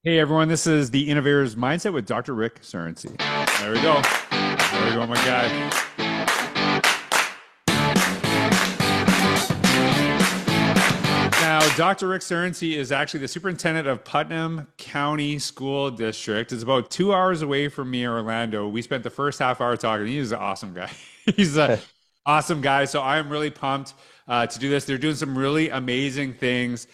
Hey everyone, this is the Innovator's Mindset with Dr. Rick Surency. There we go. There we go, my guy. Now, Dr. Rick Surency is actually the superintendent of Putnam County School District. It's about 2 hours away from me in Orlando. We spent the first half hour talking. He's an awesome guy. He's an awesome guy. So I'm really pumped to do this. They're doing some really amazing things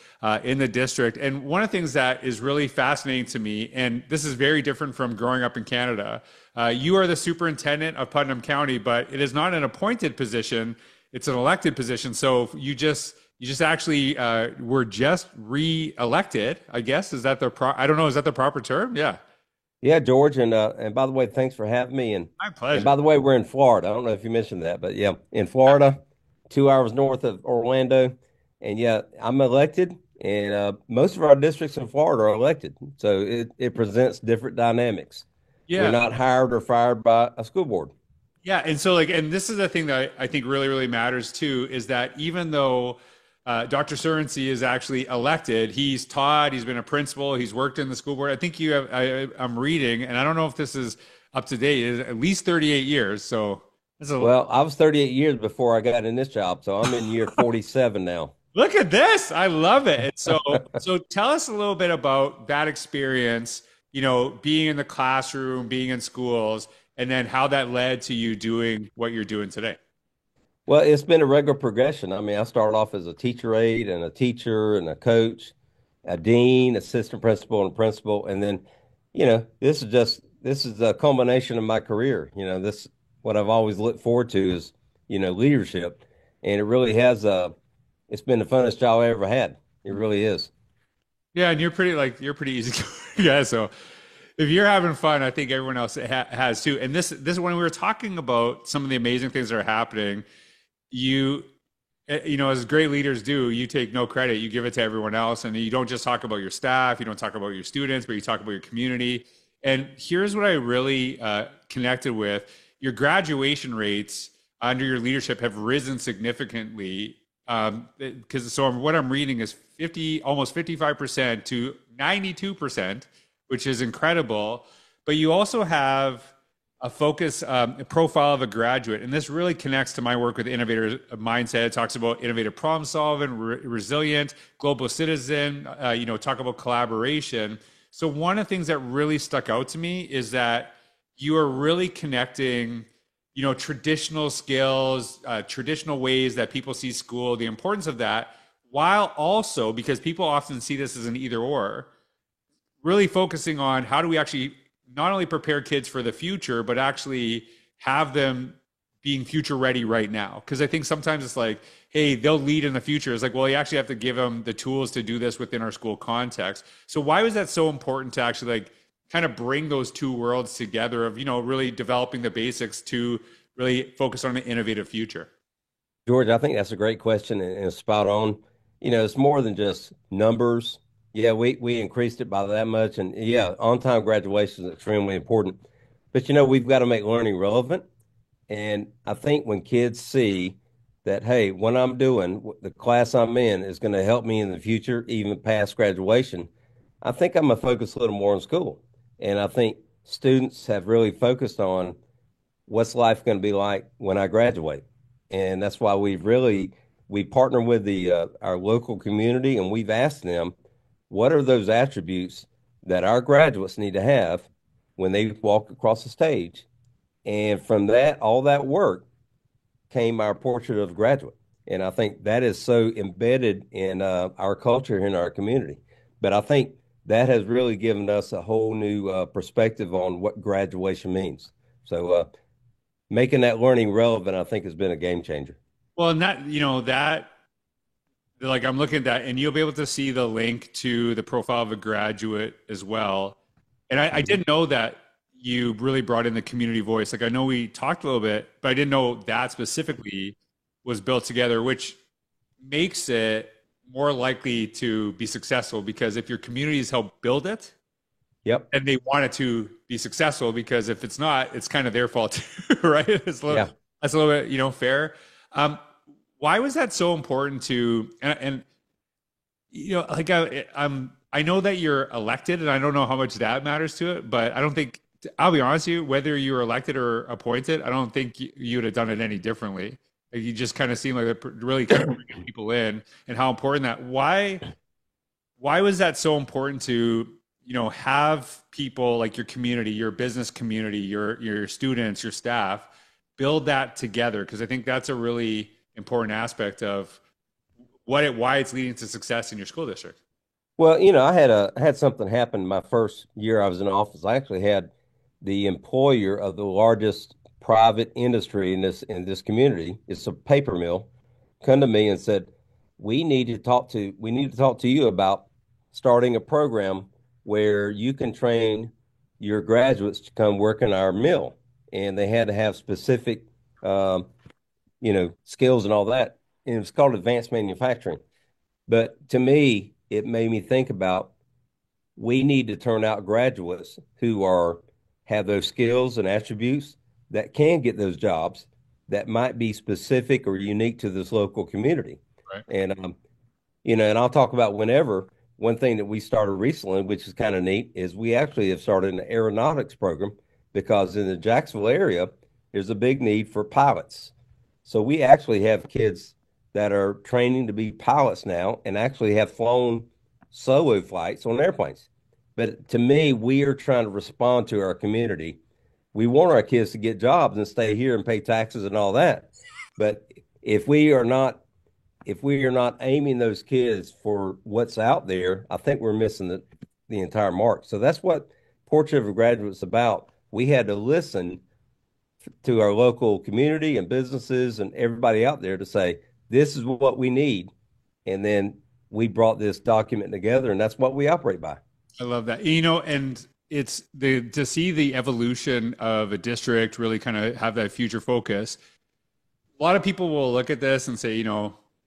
in the district. And one of the things that is really fascinating to me, and this is very different from growing up in Canada, you are the superintendent of Putnam County, but it is not an appointed position. It's an elected position. So you just actually were just re-elected, I guess. Is that the I don't know, is that the proper term? Yeah. Yeah, George, and by the way, thanks for having me. My And pleasure. by the way, we're in Florida. I don't know if you mentioned that, but yeah, in Florida, 2 hours north of Orlando. And yeah, I'm elected, and most of our districts in Florida are elected, so it presents different dynamics. We're Yeah. not hired or fired by a school board. Yeah. And so like, and this is the thing that I think really, really matters too, is that even though Dr. Surency is actually elected, he's taught, he's been a principal, he's worked in the school board. I think you have, I'm reading, and I don't know if this is up to date, is at least 38 years. So that's a, Well, I was 38 years before I got in this job, so I'm in year 47 now. look at this. I love it. So tell us a little bit about that experience, being in the classroom, being in schools, and then how that led to you doing what you're doing today. Well, it's been a regular progression. I mean, I started off as a teacher aide and a teacher and a coach, a dean, assistant principal, and principal. And then, this is a culmination of my career. This what I've always looked forward to is, leadership. And it really has it's been the funnest job I ever had. It really is. Yeah, and you're pretty easy. Yeah, so if you're having fun, I think everyone else has too. And this when we were talking about some of the amazing things that are happening, you as great leaders do, you take no credit, you give it to everyone else, and you don't just talk about your staff, you don't talk about your students, but you talk about your community. And here's what I really connected with: your graduation rates under your leadership have risen significantly. Because so what I'm reading is almost 55% to 92%, which is incredible. But you also have a focus, a profile of a graduate. And this really connects to my work with innovator mindset. It talks about innovative problem solving, resilient, global citizen, talk about collaboration. So one of the things that really stuck out to me is that you are really connecting, traditional skills, traditional ways that people see school, the importance of that, while also, because people often see this as an either or, really focusing on how do we actually not only prepare kids for the future, but actually have them being future ready right now. Because I think sometimes it's like, hey, they'll lead in the future. It's like, well, you actually have to give them the tools to do this within our school context. So why was that so important to actually like kind of bring those two worlds together of, really developing the basics to really focus on an innovative future? George, I think that's a great question and spot on. It's more than just numbers. Yeah, we increased it by that much, and yeah, on-time graduation is extremely important. But we've got to make learning relevant, and I think when kids see that, hey, what I'm doing, the class I'm in is going to help me in the future, even past graduation, I think I'm gonna focus a little more on school. And I think students have really focused on what's life going to be like when I graduate. And that's why we partner with the our local community, and we've asked them what are those attributes that our graduates need to have when they walk across the stage. And from that, all that work came our portrait of graduate. And I think that is so embedded in our culture in our community. But I think that has really given us a whole new perspective on what graduation means. So making that learning relevant, I think, has been a game changer. Well, and that like I'm looking at that, and you'll be able to see the link to the profile of a graduate as well. And I Mhm. didn't know that you really brought in the community voice. Like I know we talked a little bit, but I didn't know that specifically was built together, which makes it more likely to be successful because if your communities help build it, Yep. and they want it to be successful, because if it's not, it's kind of their fault too, right? Yeah. That's a little bit, fair. Um, why was that so important to, and like I'm I know that you're elected, and I don't know how much that matters to it, but I don't think, I'll be honest with you, whether you were elected or appointed, I don't think you would have done it any differently. Like, you just kind of seem like really kind of bringing people in, and how important that. Why was that so important to, have people like your community, your business community, your students, your staff build that together? Because I think that's a really important aspect of why it's leading to success in your school district. Well, I had something happen my first year I was in office. I actually had the employer of the largest private industry in this community. It's a paper mill. Come to me and said, we need to talk to you about starting a program where you can train your graduates to come work in our mill. And they had to have specific, um, skills and all that. And it was called advanced manufacturing. But to me, it made me think about we need to turn out graduates who are have those skills and attributes that can get those jobs that might be specific or unique to this local community. Right. And and I'll talk about whenever one thing that we started recently, which is kind of neat, is we actually have started an aeronautics program because in the Jacksonville area, there's a big need for pilots. So we actually have kids that are training to be pilots now and actually have flown solo flights on airplanes. But to me, we are trying to respond to our community. We want our kids to get jobs and stay here and pay taxes and all that. But if we are not if we are not aiming those kids for what's out there, I think we're missing the entire mark. So that's what Portrait of a Graduate is about. We had to listen to our local community and businesses and everybody out there to say, this is what we need. And then we brought this document together, and that's what we operate by. I love that. And it's to see the evolution of a district really kind of have that future focus. A lot of people will look at this and say,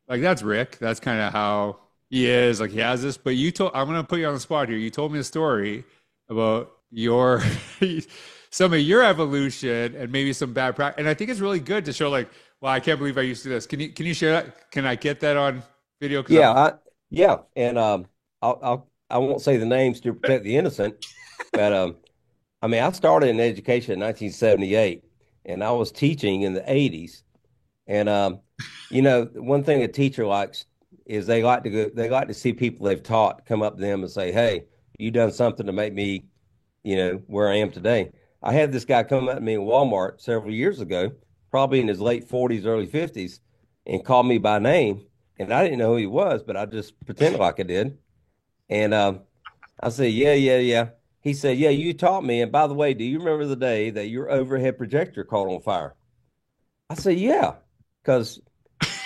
like, that's Rick. That's kind of how he is. Like, he has this. But I'm going to put you on the spot here. You told me a story about some of your evolution and maybe some bad practice. And I think it's really good to show, like, well, I can't believe I used to do this. Can you share that? Can I get that on video? Yeah, and I won't say the names to protect the innocent, but I mean, I started in education in 1978, and I was teaching in the 80s. And one thing a teacher likes is they like to see people they've taught come up to them and say, "Hey, you done something to make me, where I am today." I had this guy come up to me in Walmart several years ago, probably in his late 40s, early 50s, and called me by name. And I didn't know who he was, but I just pretended like I did. And I said, yeah, yeah, yeah. He said, yeah, you taught me. And by the way, do you remember the day that your overhead projector caught on fire? I said, yeah, because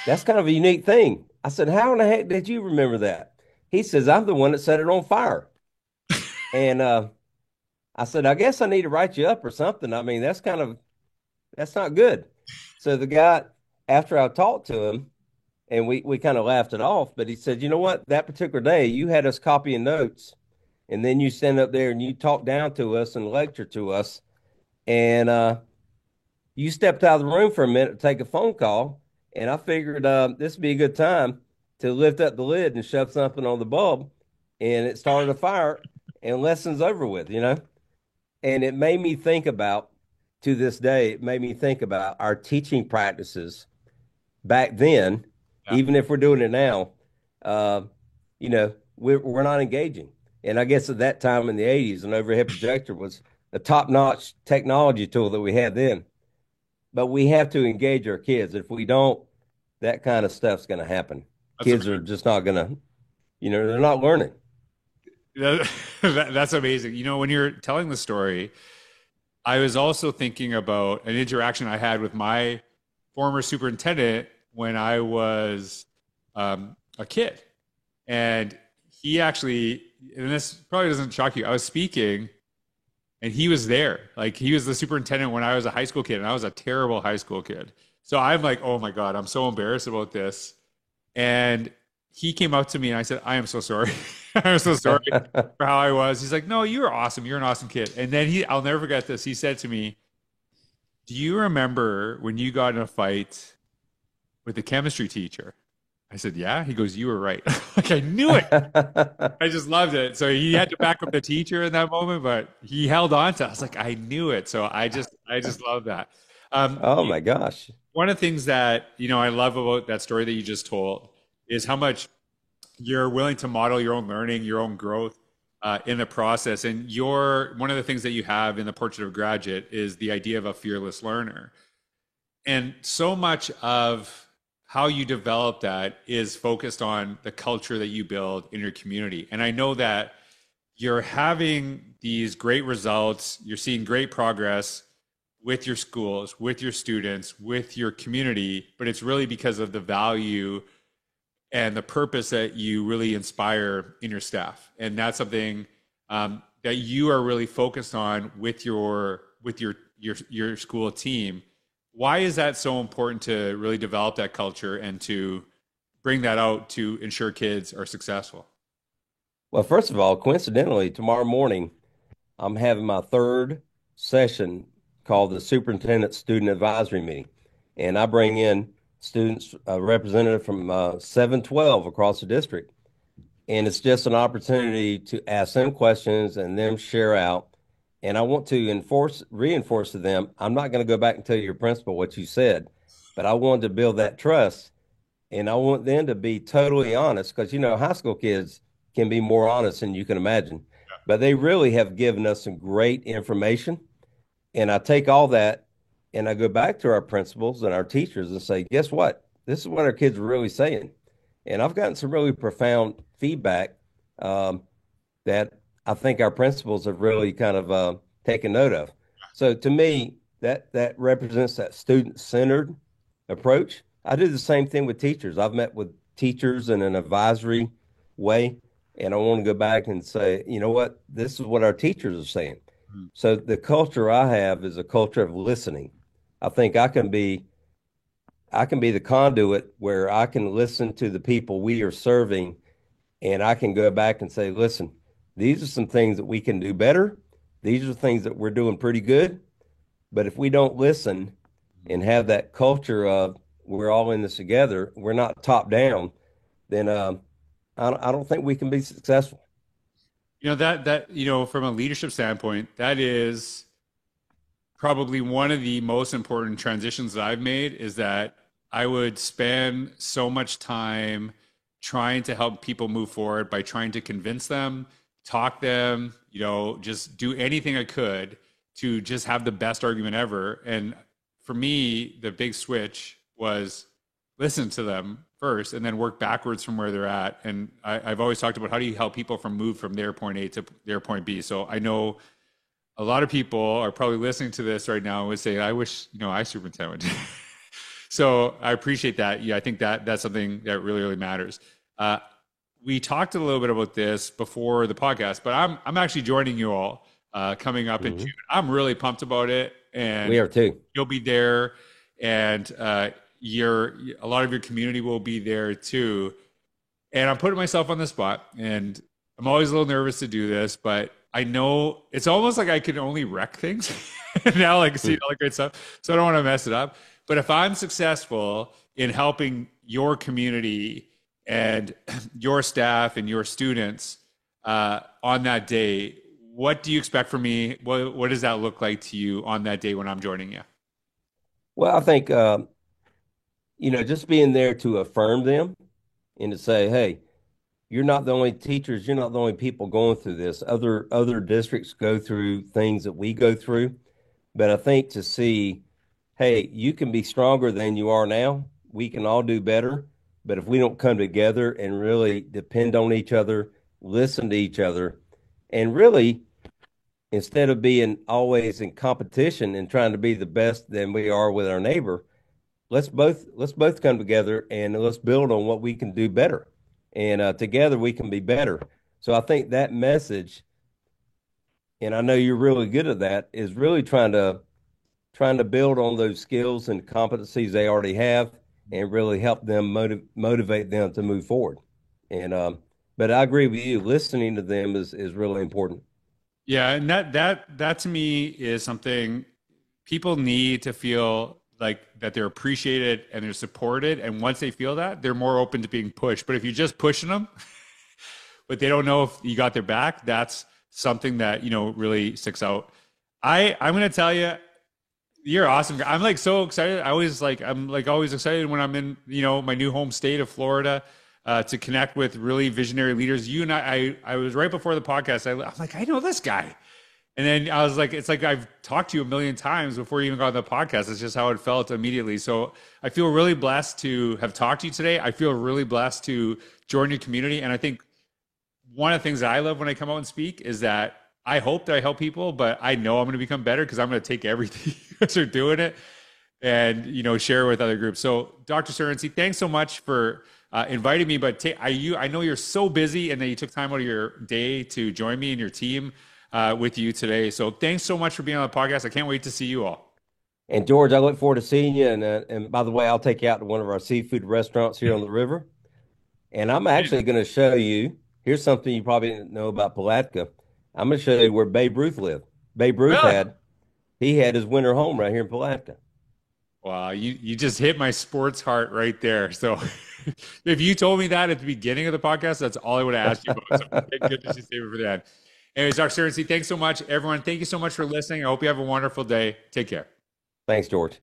that's kind of a unique thing. I said, how in the heck did you remember that? He says, I'm the one that set it on fire. And I said, I guess I need to write you up or something. I mean, that's not good. So the guy, after I talked to him, and we kind of laughed it off, but he said, you know what? That particular day, you had us copying notes, and then you stand up there and you talk down to us and lecture to us, and you stepped out of the room for a minute to take a phone call, and I figured this would be a good time to lift up the lid and shove something on the bulb, and it started a fire, and lesson's over with. And it made me think about, to this day, it made me think about our teaching practices back then. Yeah. Even if we're doing it now, we're not engaging. And I guess at that time in the 80s, an overhead projector was a top-notch technology tool that we had then. But we have to engage our kids. If we don't, that kind of stuff's going to happen. Kids are just not going to, they're not learning. That's amazing. When you're telling the story, I was also thinking about an interaction I had with my former superintendent when I was a kid. And he actually, and this probably doesn't shock you, I was speaking and he was there. Like, he was the superintendent when I was a high school kid, and I was a terrible high school kid. So I'm like, oh my God, I'm so embarrassed about this. And he came up to me and I said, I am so sorry. I'm so sorry for how I was. He's like, no, you're awesome. You're an awesome kid. And then I'll never forget this. He said to me, do you remember when you got in a fight with the chemistry teacher? I said, yeah. He goes, you were right. Like I knew it. I just loved it. So he had to back up the teacher in that moment, but he held on to it. I was like, I knew it. So I just love that. Oh my gosh. One of the things that, I love about that story that you just told is how much you're willing to model your own learning, your own growth in the process. And one of the things that you have in the Portrait of a Graduate is the idea of a fearless learner. And so much of how you develop that is focused on the culture that you build in your community. And I know that you're having these great results, you're seeing great progress with your schools, with your students, with your community, but it's really because of the value and the purpose that you really inspire in your staff. And that's something that you are really focused on with your school team. Why is that so important to really develop that culture and to bring that out to ensure kids are successful? Well, first of all, coincidentally, tomorrow morning, I'm having my third session called the Superintendent Student Advisory Meeting. And I bring in students, a representative from 712 across the district. And it's just an opportunity to ask them questions and them share out. And I want to reinforce to them, I'm not going to go back and tell your principal what you said, but I wanted to build that trust. And I want them to be totally honest because, high school kids can be more honest than you can imagine. But they really have given us some great information. And I take all that and I go back to our principals and our teachers and say, guess what? This is what our kids are really saying. And I've gotten some really profound feedback that I think our principals have really kind of taken note of. So to me, that represents that student-centered approach. I do the same thing with teachers. I've met with teachers in an advisory way, and I want to go back and say, you know what? This is what our teachers are saying. Mhm. So the culture I have is a culture of listening. I think I can be the conduit where I can listen to the people we are serving and I can go back and say, listen, these are some things that we can do better. These are things that we're doing pretty good. But if we don't listen and have that culture of we're all in this together, we're not top down, then I don't think we can be successful. That from a leadership standpoint, that is probably one of the most important transitions that I've made is that I would spend so much time trying to help people move forward by trying to convince them, talk them, just do anything I could to just have the best argument ever. And for me, the big switch was listen to them first and then work backwards from where they're at. And I've always talked about how do you help people move from their point A to their point B. So I know a lot of people are probably listening to this right now and would say, I wish, I superintendent. So I appreciate that. Yeah, I think that's something that really, really matters. We talked a little bit about this before the podcast, but I'm actually joining you all coming up in June. I'm really pumped about it, and We are too. you'll be there, and a lot of your community will be there too. And I'm putting myself on the spot, and I'm always a little nervous to do this, but I know it's almost like I can only wreck things now, like see all the great stuff. So I don't want to mess it up. But if I'm successful in helping your community and your staff and your students on that day, what do you expect from me? What does that look like to you on that day when I'm joining you? Well, I think, just being there to affirm them and to say, hey, you're not the only teachers, you're not the only people going through this. Other districts go through things that we go through. But I think to see, hey, you can be stronger than you are now. We can all do better. But if we don't come together and really depend on each other, listen to each other, and really, instead of being always in competition and trying to be the best than we are with our neighbor, let's both come together and let's build on what we can do better. And together we can be better. So I think that message, and I know you're really good at that, is really trying to build on those skills and competencies they already have and really help them motivate them to move forward. And but I agree with you. Listening to them is really important. Yeah, and that to me is something people need to feel like that they're appreciated and they're supported. And once they feel that, they're more open to being pushed. But if you're just pushing them, but they don't know if you got their back, that's something that, really sticks out. I'm going to tell you, you're awesome. I'm like so excited. I'm like always excited when I'm in, my new home state of Florida, to connect with really visionary leaders. You and I was right before the podcast. I'm like, I know this guy. And then I was like, it's like I've talked to you a million times before you even got on the podcast. It's just how it felt immediately. So I feel really blessed to have talked to you today. I feel really blessed to join your community. And I think one of the things that I love when I come out and speak is that I hope that I help people, but I know I'm going to become better because I'm going to take everything you guys are doing it and, share with other groups. So Dr. Sorensen, thanks so much for inviting me, but I know you're so busy and that you took time out of your day to join me and your team with you today. So thanks so much for being on the podcast. I can't wait to see you all. And George, I look forward to seeing you. And by the way, I'll take you out to one of our seafood restaurants here on the river. And I'm actually going to show you. Here's something you probably didn't know about Palatka. I'm going to show you where Babe Ruth lived. Babe Ruth Really? he had his winter home right here in Palatka. Wow, you just hit my sports heart right there. So if you told me that at the beginning of the podcast, that's all I would have asked you about. So thank goodness you saved it for the end. Anyways, Dr. Sorensen, thanks so much. Everyone, thank you so much for listening. I hope you have a wonderful day. Take care. Thanks, George.